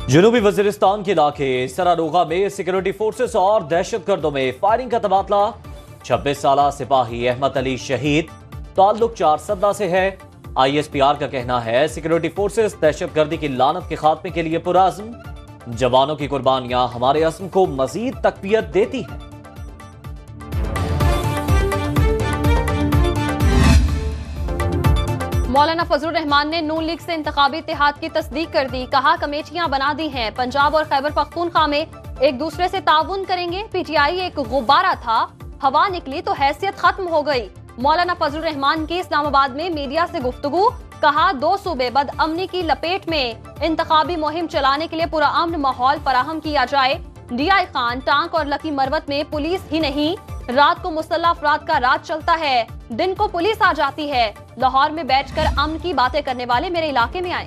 जनूबी वजीरिस्तान के इलाके सराडोगा में सिक्योरिटी फोर्सेस और दहशतगर्दों में फायरिंग का तबादला। 26 साल सिपाही अहमद अली शहीद, ताल्लुक चारसदा से है। ISPR का कहना है सिक्योरिटी फोर्सेस दहशतगर्दी की लानत के खात्मे के लिए पुरअज़्म। जवानों की कुर्बानियां हमारे अज़्म को मजीद तक़वियत देती हैं। मौलाना फजलुर रहमान ने नून लीग से इंतखाबी इत्तेहाद की तस्दीक कर दी। कहा कमेटियां बना दी हैं, पंजाब और खैबर पख्तूनख्वा में एक दूसरे से ताउन करेंगे। PTI एक गुब्बारा था, हवा निकली तो हैसियत खत्म हो गई। मौलाना फजलुर रहमान की इस्लामाबाद में मीडिया से गुफ्तगू। कहा 2 सूबे बदअमनी की लपेट में, इंतखाबी मुहिम चलाने के लिए पूरा अमन माहौल फराहम किया जाए। DI खान, टांक और लकी मरवत में पुलिस ही नहीं, रात को मुसल्लह अफराद का राज चलता है, दिन को पुलिस आ जाती है। लाहौर में बैठकर अमन की बातें करने वाले मेरे इलाके में आए।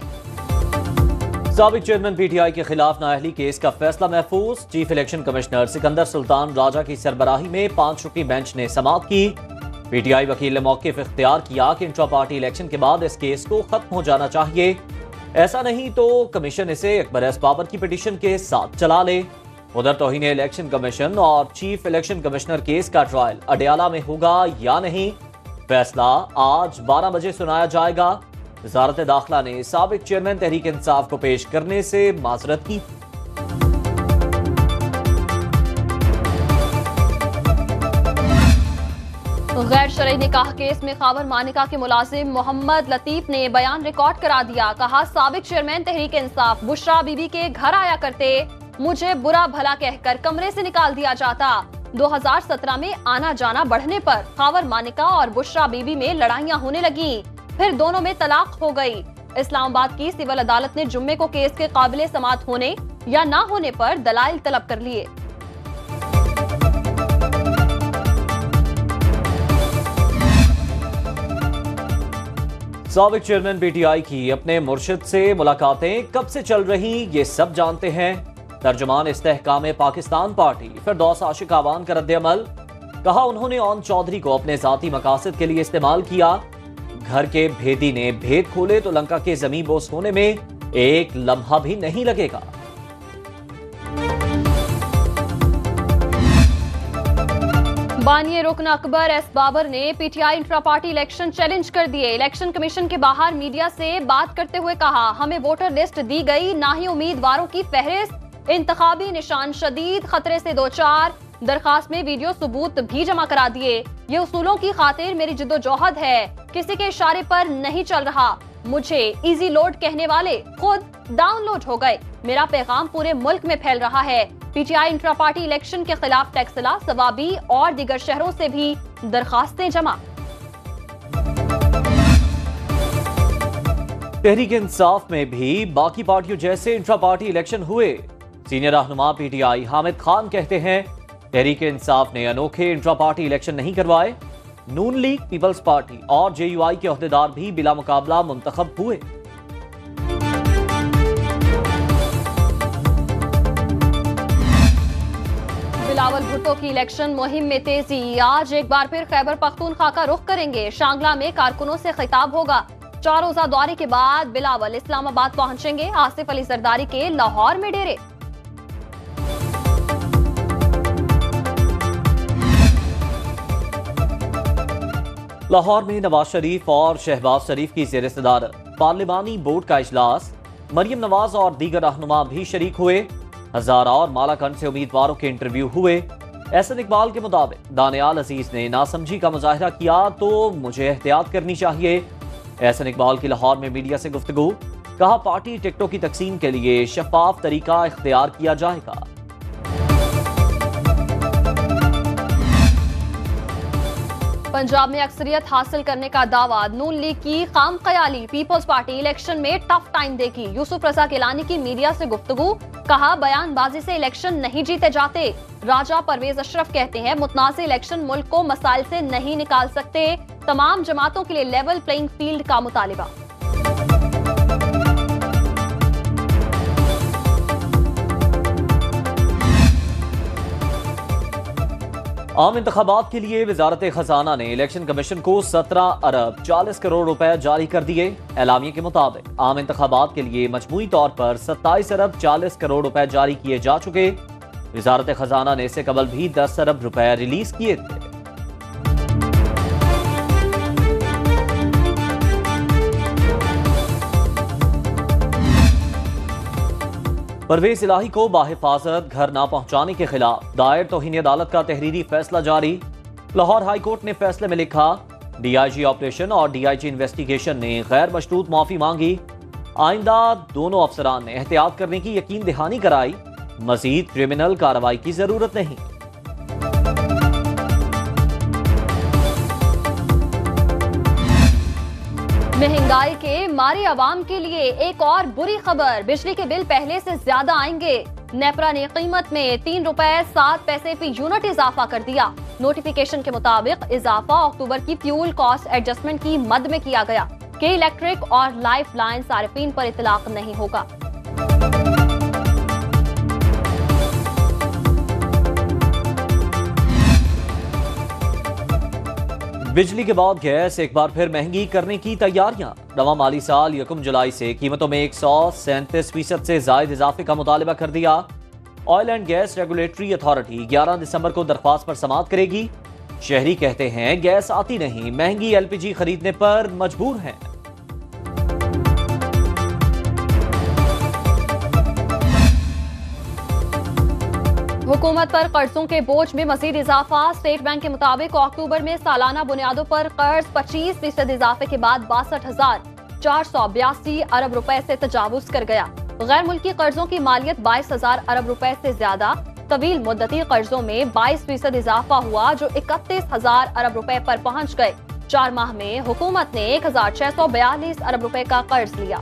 साबिक चेयरमैन PTI के खिलाफ नाअहली केस का फैसला महफूज। Chief election commissioner Sikandar Sultan Raja की सरबराही में 5 रुकनी बेंच ने समाअत की। PTI वकील ने मौक़िफ़ इख्तियार किया कि इंट्रा पार्टी इलेक्शन के बाद इस केस को खत्म हो जाना चाहिए, ऐसा नहीं तो कमीशन इसे अकबर एस बाबर की पिटीशन के साथ चला ले। उधर तौहीन इलेक्शन कमीशन और चीफ इलेक्शन कमिश्नर केस का ट्रायल अडयाला में होगा या नहीं, फैसला आज 12 बजे सुनाया जाएगा। वज़ारत दाखिला ने साबिक चेयरमैन तहरीक इंसाफ को पेश करने से माजरत की। गैर शरई निकाह केस में खावर मानिका के मुलाजिम मोहम्मद लतीफ ने बयान रिकॉर्ड करा दिया। कहा साबिक चेयरमैन तहरीक इंसाफ बुशरा बीबी के घर आया करते, मुझे बुरा भला कहकर कमरे से निकाल दिया जाता। 2017 में आना जाना बढ़ने पर खावर मानिका और बुशरा बीबी में लड़ाइयां होने लगी, फिर दोनों में तलाक हो गई। इस्लामाबाद की सिविल अदालत ने जुम्मे को केस के काबिले समाअत होने या ना होने पर दलाइल तलब कर लिए। साबिक चेयरमैन PTI की अपने मुर्शिद से मुलाकातें कब से चल रही, ये सब जानते हैं। तर्जुमान इस्तेहकाम पाकिस्तान पार्टी फिरदौस आशिक आवान का रद्द-ए-अमल। कहा उन्होंने ओन चौधरी को अपने जाती मकासद के लिए इस्तेमाल किया। घर के भेदी ने भेद खोले तो लंका के जमीन बोस होने में एक लम्हा भी नहीं लगेगा। बानिए रुकन अकबर एस बाबर ने PTI intra party election challenge कर दिए। इलेक्शन कमीशन के बाहर मीडिया से बात करते हुए कहा हमें वोटर लिस्ट दी गई, ना ही उम्मीदवारों की फहरिस्त। इंतखाबी निशान शदीद खतरे से 2-4 दरखास्त में वीडियो सबूत भी जमा करा दिए। ये उसूलों की खातिर मेरी जिद्दोजहद है, किसी के इशारे पर नहीं चल रहा। मुझे इजी लोड कहने वाले खुद डाउनलोड हो गए। मेरा पैगाम पूरे मुल्क में फैल रहा है। PTI इंट्रा पार्टी इलेक्शन के खिलाफ टैक्सला, सवाबी और दीगर शहरों से भी दरखास्तें जमा। तहरीक इंसाफ में भी बाकी पार्टियों जैसे इंट्रा पार्टी इलेक्शन हुए। सीनियर रहनुमा PTI हामिद खान कहते हैं तहरीक इंसाफ ने अनोखे इंट्रा पार्टी इलेक्शन नहीं करवाए। नून लीग, पीपल्स पार्टी और JUI के अहदेदार भी बिला मुकाबला मुंतखब हुए। बिलावल भुट्टो की इलेक्शन मुहिम में तेजी। आज एक बार फिर खैबर पख्तूनख्वा का रुख करेंगे। शांगला में कारकुनों से खिताब होगा। 4 रोजा दौरे के बाद बिलावल इस्लामाबाद पहुंचेंगे। आसिफ अली जरदारी के लाहौर में डेरे। लाहौर में नवाज शरीफ और शहबाज शरीफ की ज़ेर सदारत पार्लिमानी बोर्ड का इजलास। मरियम नवाज और दीगर रहनुमा भी शरीक हुए। हजारा और मालाकंड से उम्मीदवारों के इंटरव्यू हुए। एहसन इकबाल के मुताबिक दानियाल अजीज ने नासमझी का मुजाहरा किया तो मुझे एहतियात करनी चाहिए। एहसन इकबाल की लाहौर में मीडिया से गुफ्तगू। कहा पार्टी टिकटों की तकसीम के लिए शफाफ तरीका इख्तियार किया जाएगा। पंजाब में अक्सरियत हासिल करने का दावा। नून लीग की खाम ख्याली। पीपल्स पार्टी इलेक्शन में टफ टाइम देगी। यूसुफ रजा गिलानी की मीडिया से गुफ्तगू। कहा बयानबाजी से इलेक्शन नहीं जीते जाते। राजा परवेज अशरफ कहते हैं मुतनाज़ इलेक्शन मुल्क को मसाइल से नहीं निकाल सकते। तमाम जमातों के लिए लेवल प्लेइंग फील्ड का मुतालिबा। आम इंतखाबात के लिए वजारत खजाना ने इलेक्शन कमीशन को 17 अरब 40 करोड़ रुपए जारी कर दिए। एलामिये के मुताबिक आम इंतखाबात के लिए मजमूई तौर पर 27 अरब 40 करोड़ रुपए जारी किए जा चुके। वजारत खजाना ने इससे कबल भी 10 अरब रुपए रिलीज किए थे। परवेज इलाही को बाहिफाजत घर ना पहुंचाने के खिलाफ दायर तौहीन अदालत का तहरीरी फैसला जारी। लाहौर हाई कोर्ट ने फैसले में लिखा, डीआईजी ऑपरेशन और डीआईजी इन्वेस्टिगेशन ने गैर मशरूत माफी मांगी। आइंदा दोनों अफसरान ने एहतियात करने की यकीन दहानी कराई। मजीद क्रिमिनल कार्रवाई की जरूरत नहीं। महंगाई के मारे अवाम के लिए एक और बुरी खबर, बिजली के बिल पहले से ज्यादा आएंगे। नेपरा ने कीमत में 3 रुपए 7 पैसे फी यूनिट इजाफा कर दिया। नोटिफिकेशन के मुताबिक इजाफा अक्टूबर की फ्यूल कॉस्ट एडजस्टमेंट की मद में किया गया कि इलेक्ट्रिक और लाइफ लाइन सारिफीन पर इतलाक नहीं होगा। बिजली के बाद गैस एक बार फिर महंगी करने की तैयारियां। नवा माली साल 1 जुलाई से कीमतों में 137% से जायद इजाफे का मुतालबा कर दिया। Oil and gas regulatory authority 11 दिसंबर को दरख्वास्त पर समाअत करेगी। शहरी कहते हैं गैस आती नहीं, महंगी एलपीजी खरीदने पर मजबूर हैं। हुकूमत पर कर्जों के बोझ में मजीद इजाफा। स्टेट बैंक के मुताबिक अक्टूबर में सालाना बुनियादों पर कर्ज 25% इजाफे के बाद 62,482 अरब रुपए से तजावुज कर गया। गैर मुल्की कर्जों की मालियत 22,000 अरब रुपए से ज्यादा। तवील मुद्दती कर्जों में 22% इजाफा हुआ जो 31,000 अरब रुपए पर पहुंच गए। 4 माह में हुकूमत ने 1,642 अरब रुपए का कर्ज लिया।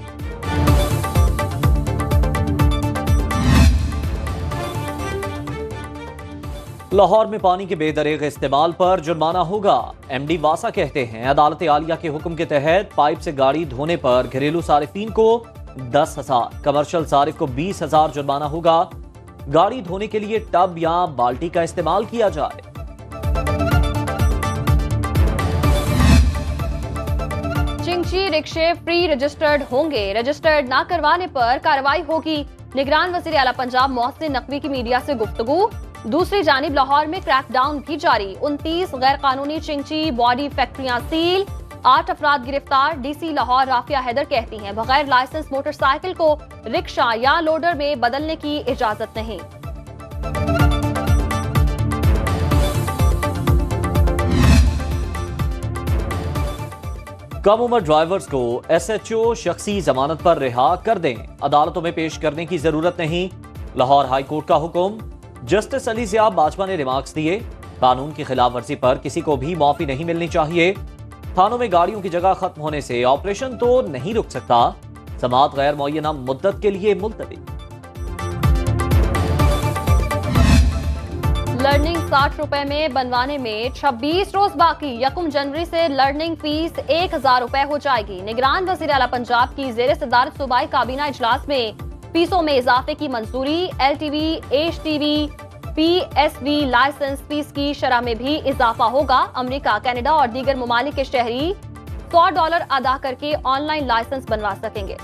लाहौर में पानी के बेदरीग इस्तेमाल पर जुर्माना होगा। एमडी वासा कहते हैं अदालत आलिया के हुक्म के तहत पाइप से गाड़ी धोने पर घरेलू सारिफीन को 10,000, कमर्शियल सारिफ को 20,000 जुर्माना होगा। गाड़ी धोने के लिए टब या बाल्टी का इस्तेमाल किया जाए। चिंची रिक्शे फ्री रजिस्टर्ड होंगे, रजिस्टर्ड ना करवाने पर कार्रवाई होगी। निगरान वजीर आला पंजाब मोहसिन नकवी की मीडिया से गुफ्तगू। दूसरी जानिब लाहौर में क्रैकडाउन भी जारी। 29 गैर कानूनी चिंची बॉडी फैक्ट्रियां सील, 8 अफराद गिरफ्तार। डीसी लाहौर राफिया हैदर कहती हैं बगैर लाइसेंस मोटरसाइकिल को रिक्शा या लोडर में बदलने की इजाजत नहीं। कम उम्र ड्राइवर्स को एसएचओ शख्सी जमानत पर रिहा कर दें, अदालतों में पेश करने की जरूरत नहीं। लाहौर हाई कोर्ट का हुक्म। जस्टिस अली ज़िया बाजवा ने रिमार्क्स दिए, कानून की खिलाफ वर्जी पर किसी को भी माफी नहीं मिलनी चाहिए। थानों में गाड़ियों की जगह खत्म होने से ऑपरेशन तो नहीं रुक सकता। समाअत गैर मुअय्यना मुद्दत के लिए मुलतवी। लर्निंग 60 रुपए में बनवाने में 26 रोज बाकी। 1 जनवरी से लर्निंग फीस 1,000 रुपए हो जाएगी। निगरान वजीर आला पंजाब की ज़ेर सदारत सूबाई काबीना इजलास में फीसों में इजाफे की मंजूरी। LTV, HTV, PSV licence fees की शरह में भी इजाफा होगा। अमेरिका, कनाडा और दीगर ममालिक के शहरी $100 अदा करके ऑनलाइन लाइसेंस बनवा सकेंगे।